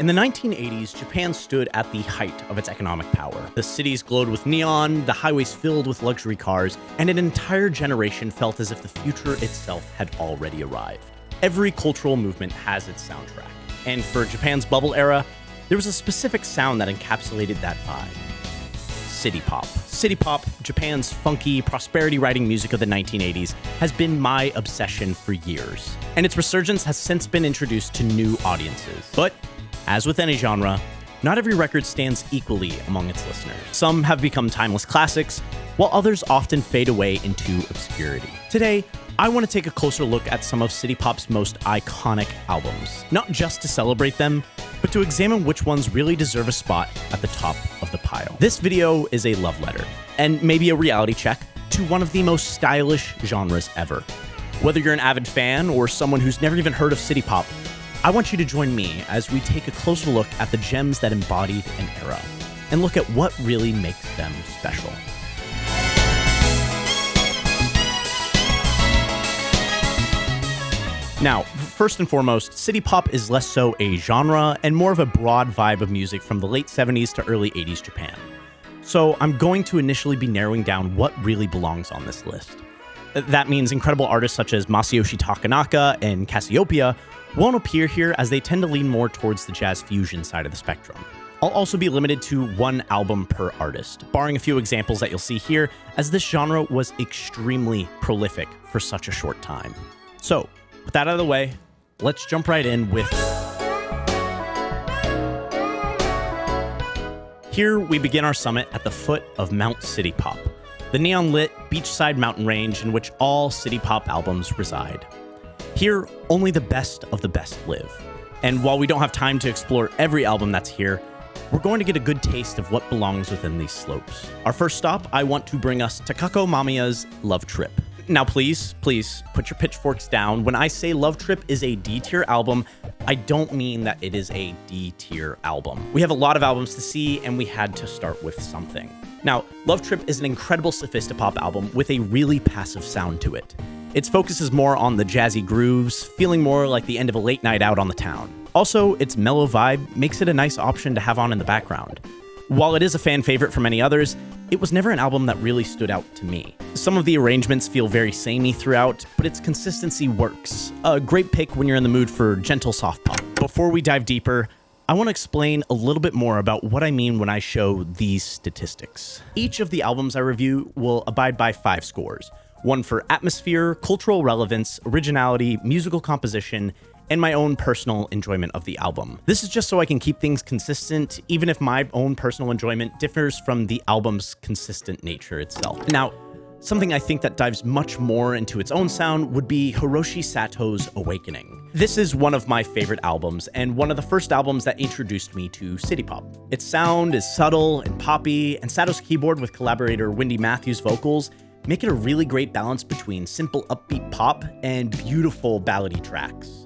In the 1980s, Japan stood at the height of its economic power. The cities glowed with neon, the highways filled with luxury cars, and an entire generation felt as if the future itself had already arrived. Every cultural movement has its soundtrack, and for Japan's bubble era, there was a specific sound that encapsulated that vibe. City pop. City pop, Japan's funky, prosperity-riding music of the 1980s, has been my obsession for years, and its resurgence has since been introduced to new audiences. But as with any genre, not every record stands equally among its listeners. Some have become timeless classics, while others often fade away into obscurity. Today, I want to take a closer look at some of City Pop's most iconic albums, not just to celebrate them, but to examine which ones really deserve a spot at the top of the pile. This video is a love letter, and maybe a reality check, to one of the most stylish genres ever. Whether you're an avid fan or someone who's never even heard of City Pop, I want you to join me as we take a closer look at the gems that embodied an era, and look at what really makes them special. Now, first and foremost, City Pop is less so a genre and more of a broad vibe of music from the late 70s to early 80s Japan. So I'm going to initially be narrowing down what really belongs on this list. That means incredible artists such as Masayoshi Takanaka and Cassiopeia won't appear here, as they tend to lean more towards the jazz fusion side of the spectrum. I'll also be limited to one album per artist, barring a few examples that you'll see here, as this genre was extremely prolific for such a short time. So, with that out of the way, let's jump right in with... Here we begin our summit at the foot of Mount City Pop, the neon-lit beachside mountain range in which all City Pop albums reside. Here, only the best of the best live. And while we don't have time to explore every album that's here, we're going to get a good taste of what belongs within these slopes. Our first stop, I want to bring us Takako Mamiya's Love Trip. Now please put your pitchforks down. When I say Love Trip is a D-tier album, I don't mean that it is a D-tier album. We have a lot of albums to see, and we had to start with something. Now, Love Trip is an incredible sophistopop album with a really passive sound to it. Its focus is more on the jazzy grooves, feeling more like the end of a late night out on the town. Also, its mellow vibe makes it a nice option to have on in the background. While it is a fan favorite for many others, it was never an album that really stood out to me. Some of the arrangements feel very samey throughout, but its consistency works. A great pick when you're in the mood for gentle soft pop. Before we dive deeper, I want to explain a little bit more about what I mean when I show these statistics. Each of the albums I review will abide by 5 scores. One for atmosphere, cultural relevance, originality, musical composition, and my own personal enjoyment of the album. This is just so I can keep things consistent, even if my own personal enjoyment differs from the album's consistent nature itself. Now, something I think that dives much more into its own sound would be Hiroshi Sato's Awakening. This is one of my favorite albums, and one of the first albums that introduced me to City Pop. Its sound is subtle and poppy, and Sato's keyboard with collaborator Wendy Matthews' vocals make it a really great balance between simple upbeat pop and beautiful ballady tracks.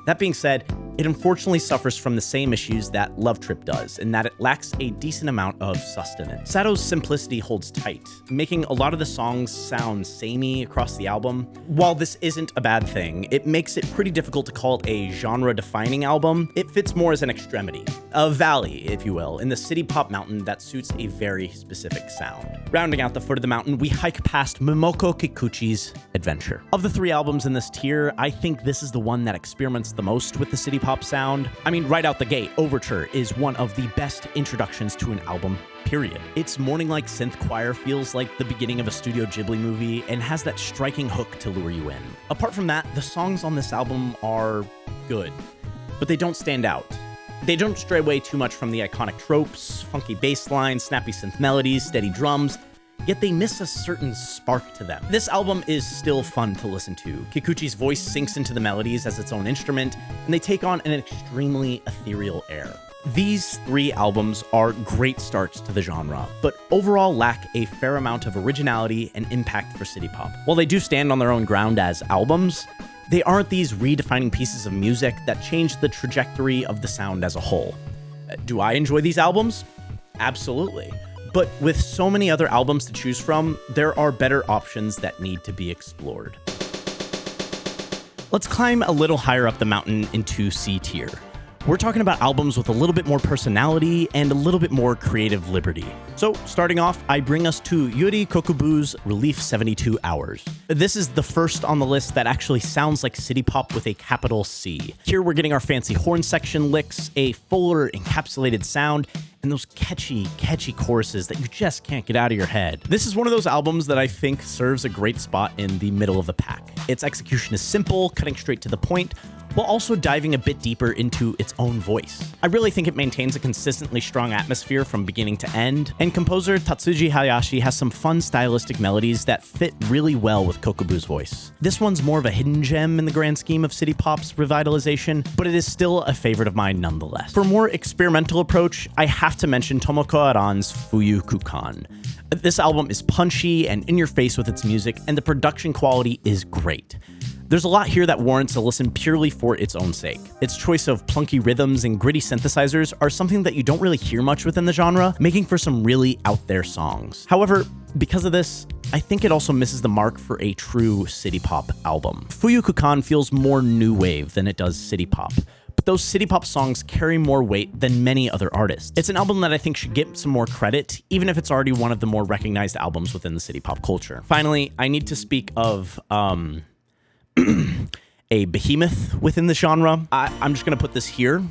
That being said, it unfortunately suffers from the same issues that Love Trip does, in that it lacks a decent amount of sustenance. Sato's simplicity holds tight, making a lot of the songs sound samey across the album. While this isn't a bad thing, it makes it pretty difficult to call it a genre-defining album. It fits more as an extremity, a valley, if you will, in the City Pop mountain that suits a very specific sound. Rounding out the foot of the mountain, we hike past Momoko Kikuchi's Adventure. Of the 3 albums in this tier, I think this is the one that experiments the most with the City Pop sound. I mean, right out the gate, Overture is one of the best introductions to an album, period. Its morning-like synth choir feels like the beginning of a Studio Ghibli movie and has that striking hook to lure you in. Apart from that, the songs on this album are good, but they don't stand out. They don't stray away too much from the iconic tropes, funky bass lines, snappy synth melodies, steady drums, yet they miss a certain spark to them. This album is still fun to listen to. Kikuchi's voice sinks into the melodies as its own instrument, and they take on an extremely ethereal air. These 3 albums are great starts to the genre, but overall lack a fair amount of originality and impact for City Pop. While they do stand on their own ground as albums, they aren't these redefining pieces of music that change the trajectory of the sound as a whole. Do I enjoy these albums? Absolutely. But with so many other albums to choose from, there are better options that need to be explored. Let's climb a little higher up the mountain into C tier. We're talking about albums with a little bit more personality and a little bit more creative liberty. So, starting off, I bring us to Yuri Kokubu's Relief 72 Hours. This is the first on the list that actually sounds like city pop with a capital C. Here we're getting our fancy horn section licks, a fuller encapsulated sound, and those catchy choruses that you just can't get out of your head. This is one of those albums that I think serves a great spot in the middle of the pack. Its execution is simple, cutting straight to the point, while also diving a bit deeper into its own voice. I really think it maintains a consistently strong atmosphere from beginning to end, and composer Tatsuji Hayashi has some fun stylistic melodies that fit really well with Kokubu's voice. This one's more of a hidden gem in the grand scheme of city pop's revitalization, but it is still a favorite of mine nonetheless. For a more experimental approach, I have to mention Tomoko Aran's Fuyu Kukan. This album is punchy and in your face with its music, and the production quality is great. There's a lot here that warrants a listen purely for its own sake. Its choice of plunky rhythms and gritty synthesizers are something that you don't really hear much within the genre, making for some really out there songs. However, because of this, I think it also misses the mark for a true city pop album. Fuyu Kukan feels more new wave than it does city pop, but those city pop songs carry more weight than many other artists. It's an album that I think should get some more credit, even if it's already one of the more recognized albums within the city pop culture. Finally, I need to speak of, a behemoth within the genre. I'm just going to put this here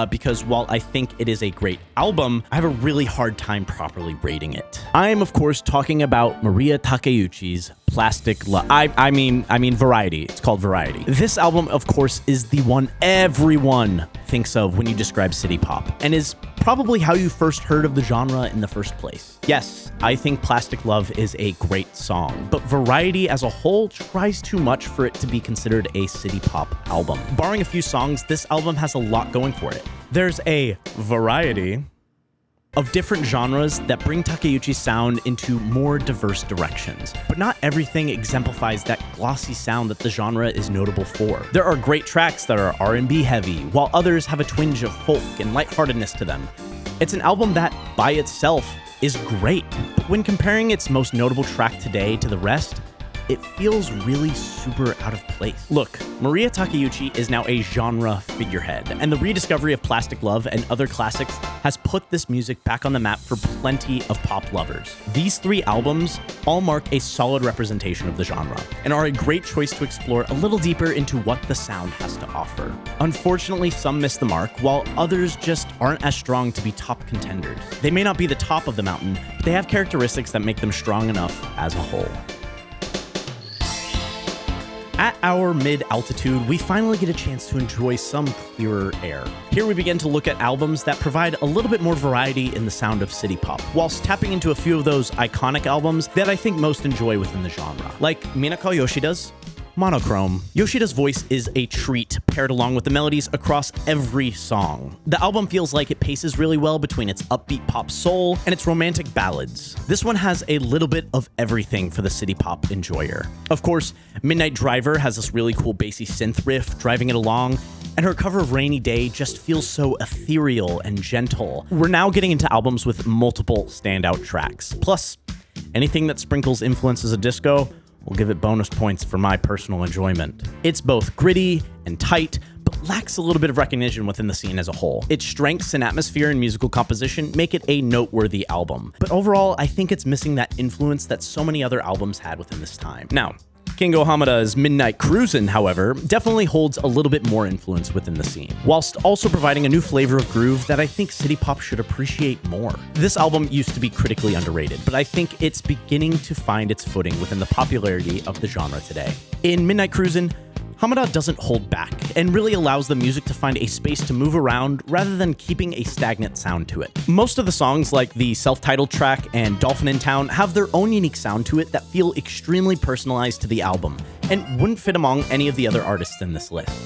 because while I think it is a great album, I have a really hard time properly rating it. I am, of course, talking about Maria Takeuchi's Plastic Love. I mean Variety. It's called Variety. This album, of course, is the one everyone thinks of when you describe city pop, and is probably how you first heard of the genre in the first place. Yes, I think Plastic Love is a great song, but Variety as a whole tries too much for it to be considered a city pop album. Barring a few songs, this album has a lot going for it. There's a variety of different genres that bring Takeuchi's sound into more diverse directions. But not everything exemplifies that glossy sound that the genre is notable for. There are great tracks that are R&B heavy, while others have a twinge of folk and lightheartedness to them. It's an album that, by itself, is great, but when comparing its most notable track today to the rest, it feels really super out of place. Look, Maria Takeuchi is now a genre figurehead, and the rediscovery of Plastic Love and other classics has put this music back on the map for plenty of pop lovers. These three albums all mark a solid representation of the genre, and are a great choice to explore a little deeper into what the sound has to offer. Unfortunately, some miss the mark, while others just aren't as strong to be top contenders. They may not be the top of the mountain, but they have characteristics that make them strong enough as a whole. At our mid-altitude, we finally get a chance to enjoy some clearer air. Here we begin to look at albums that provide a little bit more variety in the sound of city pop, whilst tapping into a few of those iconic albums that I think most enjoy within the genre, like Minako Yoshida's Monochrome. Yoshida's voice is a treat, paired along with the melodies across every song. The album feels like it paces really well between its upbeat pop soul and its romantic ballads. This one has a little bit of everything for the city pop enjoyer. Of course, Midnight Driver has this really cool bassy synth riff driving it along, and her cover of Rainy Day just feels so ethereal and gentle. We're now getting into albums with multiple standout tracks. Plus, anything that sprinkles influences of disco, we'll give it bonus points for my personal enjoyment. It's both gritty and tight, but lacks a little bit of recognition within the scene as a whole. Its strengths in atmosphere and musical composition make it a noteworthy album. But overall, I think it's missing that influence that so many other albums had within this time. Now, Kengo Hamada's Midnight Cruisin', however, definitely holds a little bit more influence within the scene, whilst also providing a new flavor of groove that I think city pop should appreciate more. This album used to be critically underrated, but I think it's beginning to find its footing within the popularity of the genre today. In Midnight Cruisin', Hamada doesn't hold back and really allows the music to find a space to move around rather than keeping a stagnant sound to it. Most of the songs, like the self-titled track and Dolphin in Town, have their own unique sound to it that feel extremely personalized to the album and wouldn't fit among any of the other artists in this list.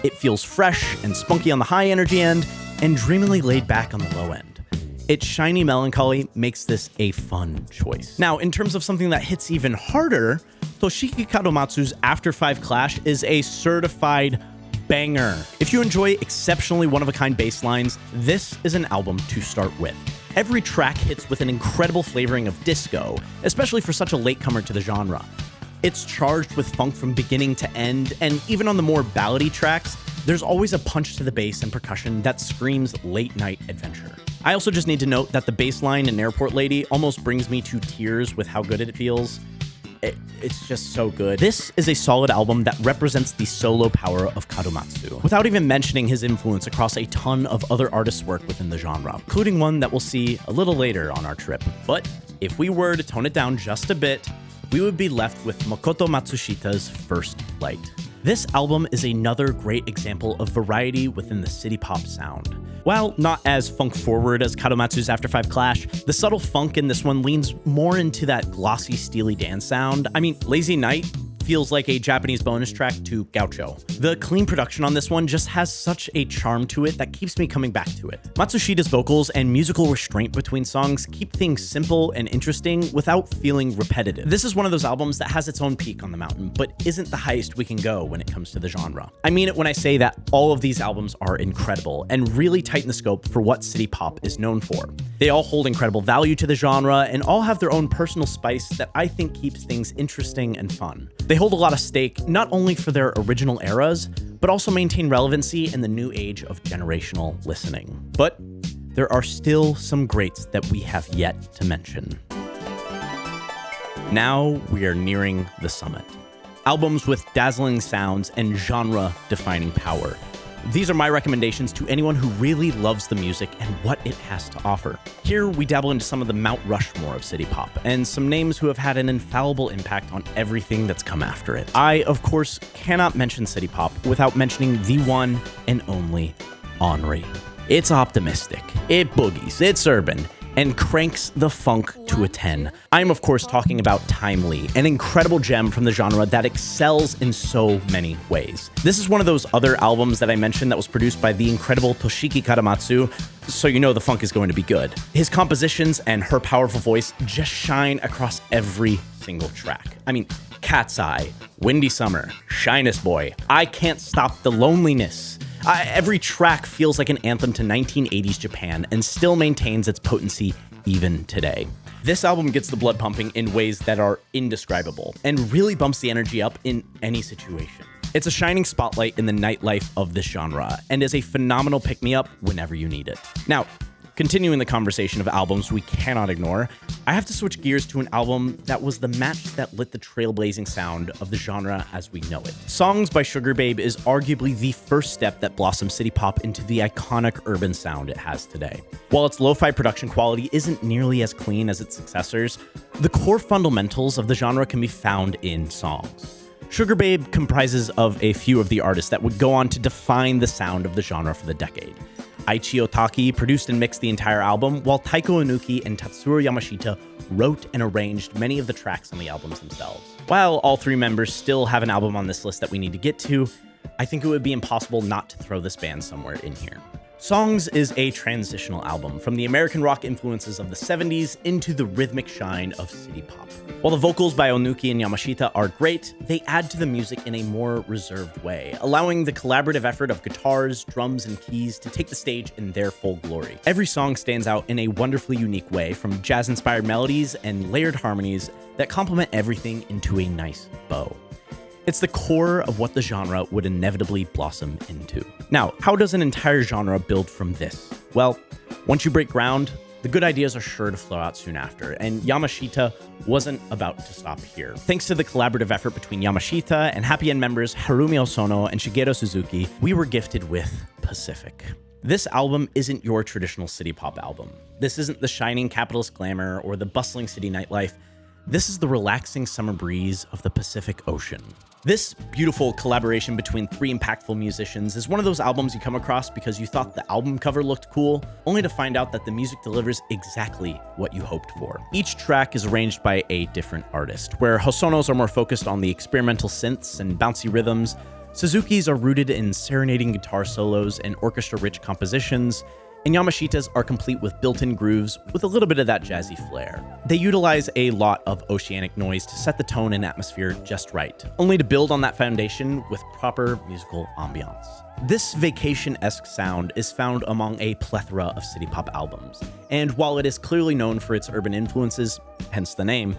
It feels fresh and spunky on the high energy end and dreamily laid back on the low end. Its shiny melancholy makes this a fun choice. Now, in terms of something that hits even harder, Toshiki Kadomatsu's After 5 Clash is a certified banger. If you enjoy exceptionally one-of-a-kind bass lines, this is an album to start with. Every track hits with an incredible flavoring of disco, especially for such a latecomer to the genre. It's charged with funk from beginning to end, and even on the more ballady tracks, There's always a punch to the bass and percussion that screams late-night adventure. I also just need to note that the bass line in Airport Lady almost brings me to tears with how good it feels. It's just so good. This is a solid album that represents the solo power of Kadomatsu, without even mentioning his influence across a ton of other artists' work within the genre, including one that we'll see a little later on our trip. But if we were to tone it down just a bit, we would be left with Makoto Matsushita's First Light. This album is another great example of variety within the city pop sound. While not as funk-forward as Kadomatsu's After 5 Clash, the subtle funk in this one leans more into that glossy, steely dance sound. I mean, Lazy Night feels like a Japanese bonus track to Gaucho. The clean production on this one just has such a charm to it that keeps me coming back to it. Matsushita's vocals and musical restraint between songs keep things simple and interesting without feeling repetitive. This is one of those albums that has its own peak on the mountain, but isn't the highest we can go when it comes to the genre. I mean it when I say that all of these albums are incredible and really tighten the scope for what city pop is known for. They all hold incredible value to the genre and all have their own personal spice that I think keeps things interesting and fun. They hold a lot of stake, not only for their original eras, but also maintain relevancy in the new age of generational listening. But there are still some greats that we have yet to mention. Now we are nearing the summit. Albums with dazzling sounds and genre-defining power. These are my recommendations to anyone who really loves the music and what it has to offer. Here, we dabble into some of the Mount Rushmore of city pop, and some names who have had an infallible impact on everything that's come after it. I, of course, cannot mention city pop without mentioning the one and only Henri. It's optimistic, it boogies, it's urban, and cranks the funk to a 10. I'm of course talking about Timely, an incredible gem from the genre that excels in so many ways. This is one of those other albums that I mentioned that was produced by the incredible Toshiki Karamatsu, so you know the funk is going to be good. His compositions and her powerful voice just shine across every single track. I mean, Cat's Eye, Windy Summer, Shyness Boy, I Can't Stop the Loneliness. Every track feels like an anthem to 1980s Japan and still maintains its potency even today. This album gets the blood pumping in ways that are indescribable and really bumps the energy up in any situation. It's a shining spotlight in the nightlife of this genre and is a phenomenal pick-me-up whenever you need it. Now, continuing the conversation of albums we cannot ignore, I have to switch gears to an album that was the match that lit the trailblazing sound of the genre as we know it. Songs by Sugar Babe is arguably the first step that blossomed city pop into the iconic urban sound it has today. While its lo-fi production quality isn't nearly as clean as its successors, the core fundamentals of the genre can be found in songs. Sugar Babe comprises of a few of the artists that would go on to define the sound of the genre for the decade. Aichi Otaki produced and mixed the entire album, while Taeko Onuki and Tatsuro Yamashita wrote and arranged many of the tracks on the albums themselves. While all three members still have an album on this list that we need to get to, I think it would be impossible not to throw this band somewhere in here. Songs is a transitional album from the American rock influences of the 70s into the rhythmic shine of city pop. While the vocals by Onuki and Yamashita are great, they add to the music in a more reserved way, allowing the collaborative effort of guitars, drums, and keys to take the stage in their full glory. Every song stands out in a wonderfully unique way, from jazz-inspired melodies and layered harmonies that complement everything into a nice bow. It's the core of what the genre would inevitably blossom into. Now, how does an entire genre build from this? Well, once you break ground, the good ideas are sure to flow out soon after, and Yamashita wasn't about to stop here. Thanks to the collaborative effort between Yamashita and Happy End members Haruomi Hosono and Shigeru Suzuki, we were gifted with Pacific. This album isn't your traditional city pop album. This isn't the shining capitalist glamour or the bustling city nightlife. This is the relaxing summer breeze of the Pacific Ocean. This beautiful collaboration between three impactful musicians is one of those albums you come across because you thought the album cover looked cool, only to find out that the music delivers exactly what you hoped for. Each track is arranged by a different artist, where Hosono's are more focused on the experimental synths and bouncy rhythms, Suzuki's are rooted in serenading guitar solos and orchestra-rich compositions, and Yamashita's are complete with built-in grooves with a little bit of that jazzy flair. They utilize a lot of oceanic noise to set the tone and atmosphere just right, only to build on that foundation with proper musical ambiance. This vacation-esque sound is found among a plethora of city pop albums, and while it is clearly known for its urban influences, hence the name,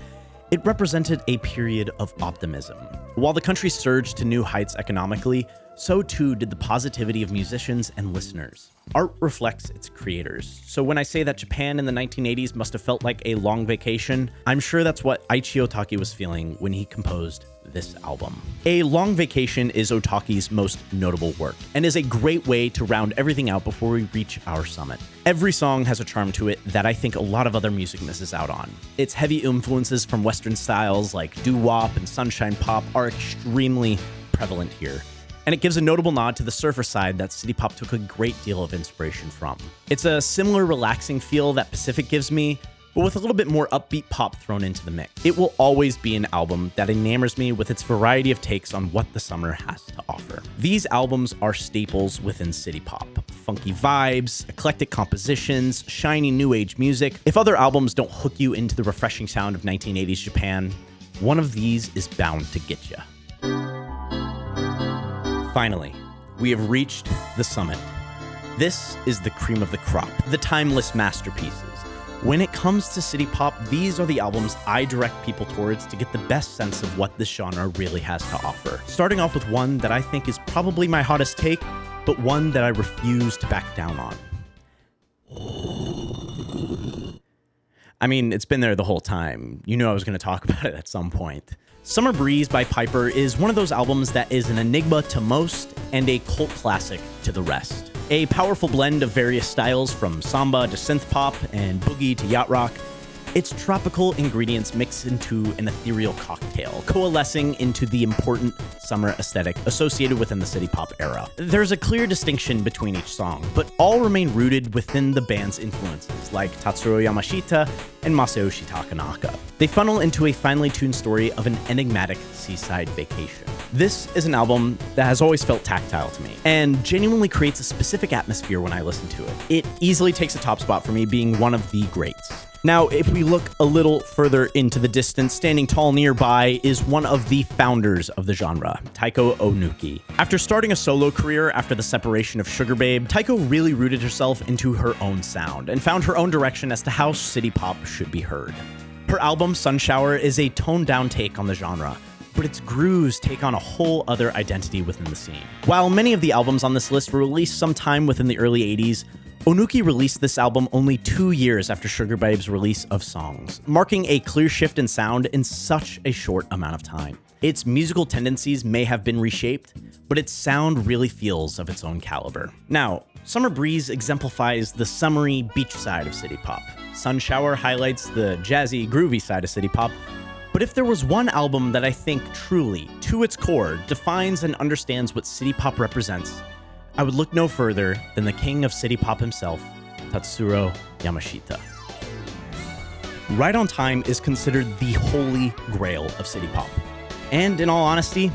it represented a period of optimism. While the country surged to new heights economically, so too did the positivity of musicians and listeners. Art reflects its creators. So when I say that Japan in the 1980s must have felt like a long vacation, I'm sure that's what Eiichi Otaki was feeling when he composed this album. A Long Vacation is Otaki's most notable work, and is a great way to round everything out before we reach our summit. Every song has a charm to it that I think a lot of other music misses out on. Its heavy influences from Western styles like doo-wop and sunshine pop are extremely prevalent here, and it gives a notable nod to the surfer side that city pop took a great deal of inspiration from. It's a similar relaxing feel that Pacific gives me, but with a little bit more upbeat pop thrown into the mix. It will always be an album that enamors me with its variety of takes on what the summer has to offer. These albums are staples within city pop. Funky vibes, eclectic compositions, shiny new age music. If other albums don't hook you into the refreshing sound of 1980s Japan, one of these is bound to get you. Finally, we have reached the summit. This is the cream of the crop, the timeless masterpieces. When it comes to city pop, these are the albums I direct people towards to get the best sense of what this genre really has to offer. Starting off with one that I think is probably my hottest take, but one that I refuse to back down on. I mean, it's been there the whole time. You knew I was going to talk about it at some point. Summer Breeze by Piper is one of those albums that is an enigma to most and a cult classic to the rest. A powerful blend of various styles from samba to synth pop and boogie to yacht rock. Its tropical ingredients mix into an ethereal cocktail, coalescing into the important summer aesthetic associated within the city pop era. There's a clear distinction between each song, but all remain rooted within the band's influences, like Tatsuro Yamashita and Masayoshi Takanaka. They funnel into a finely tuned story of an enigmatic seaside vacation. This is an album that has always felt tactile to me, and genuinely creates a specific atmosphere when I listen to it. It easily takes a top spot for me, being one of the greats. Now, if we look a little further into the distance, standing tall nearby is one of the founders of the genre, Taeko Onuki. After starting a solo career after the separation of Sugar Babe, Taeko really rooted herself into her own sound and found her own direction as to how city pop should be heard. Her album, Sunshower, is a toned-down take on the genre, but its grooves take on a whole other identity within the scene. While many of the albums on this list were released sometime within the early 80s, Onuki released this album only 2 years after Sugar Babe's release of Songs, marking a clear shift in sound in such a short amount of time. Its musical tendencies may have been reshaped, but its sound really feels of its own caliber. Now, Summer Breeze exemplifies the summery beach side of city pop. Sunshower highlights the jazzy, groovy side of city pop. But if there was one album that I think truly, to its core, defines and understands what city pop represents, I would look no further than the king of city pop himself, Tatsuro Yamashita. Right on Time is considered the holy grail of city pop. And in all honesty,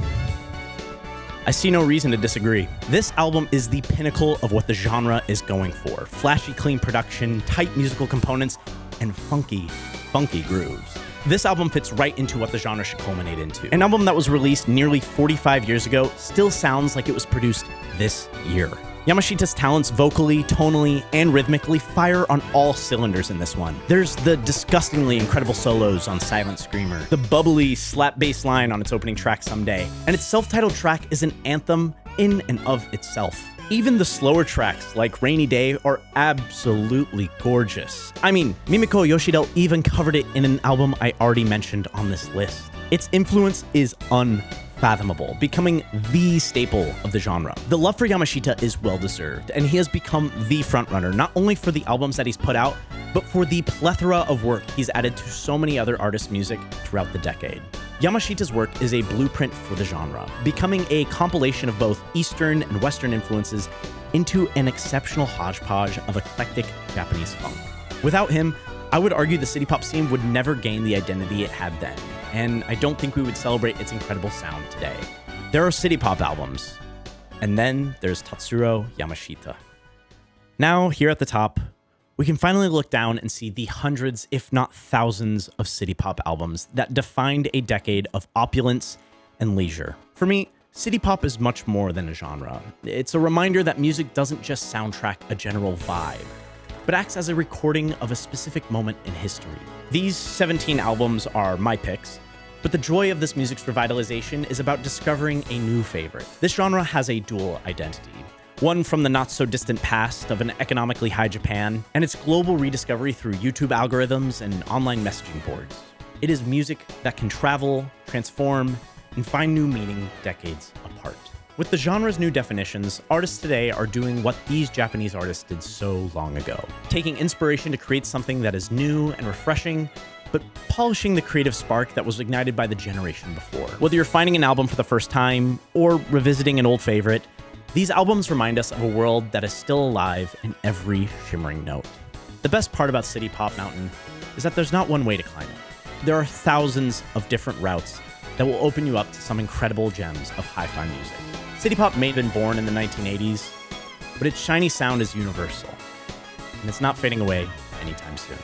I see no reason to disagree. This album is the pinnacle of what the genre is going for. Flashy, clean production, tight musical components, and funky grooves. This album fits right into what the genre should culminate into. An album that was released nearly 45 years ago still sounds like it was produced this year. Yamashita's talents vocally, tonally, and rhythmically fire on all cylinders in this one. There's the disgustingly incredible solos on Silent Screamer, the bubbly slap bass line on its opening track Someday, and its self-titled track is an anthem in and of itself. Even the slower tracks, like Rainy Day, are absolutely gorgeous. I mean, Mimiko Yoshida even covered it in an album I already mentioned on this list. Its influence is unfathomable, becoming the staple of the genre. The love for Yamashita is well-deserved, and he has become the frontrunner, not only for the albums that he's put out, but for the plethora of work he's added to so many other artists' music throughout the decade. Yamashita's work is a blueprint for the genre, becoming a compilation of both Eastern and Western influences into an exceptional hodgepodge of eclectic Japanese funk. Without him, I would argue the city pop scene would never gain the identity it had then, and I don't think we would celebrate its incredible sound today. There are city pop albums, and then there's Tatsuro Yamashita. Now, here at the top, we can finally look down and see the hundreds, if not thousands, of city pop albums that defined a decade of opulence and leisure. For me, city pop is much more than a genre. It's a reminder that music doesn't just soundtrack a general vibe, but acts as a recording of a specific moment in history. These 17 albums are my picks, But the joy of this music's revitalization is about discovering a new favorite. This genre has a dual identity. One from the not-so-distant past of an economically high Japan, and its global rediscovery through YouTube algorithms and online messaging boards. It is music that can travel, transform, and find new meaning decades apart. With the genre's new definitions, artists today are doing what these Japanese artists did so long ago, taking inspiration to create something that is new and refreshing, but polishing the creative spark that was ignited by the generation before. Whether you're finding an album for the first time or revisiting an old favorite, these albums remind us of a world that is still alive in every shimmering note. The best part about City Pop Mountain is that there's not one way to climb it. There are thousands of different routes that will open you up to some incredible gems of hi-fi music. City Pop may have been born in the 1980s, but its shiny sound is universal, and it's not fading away anytime soon.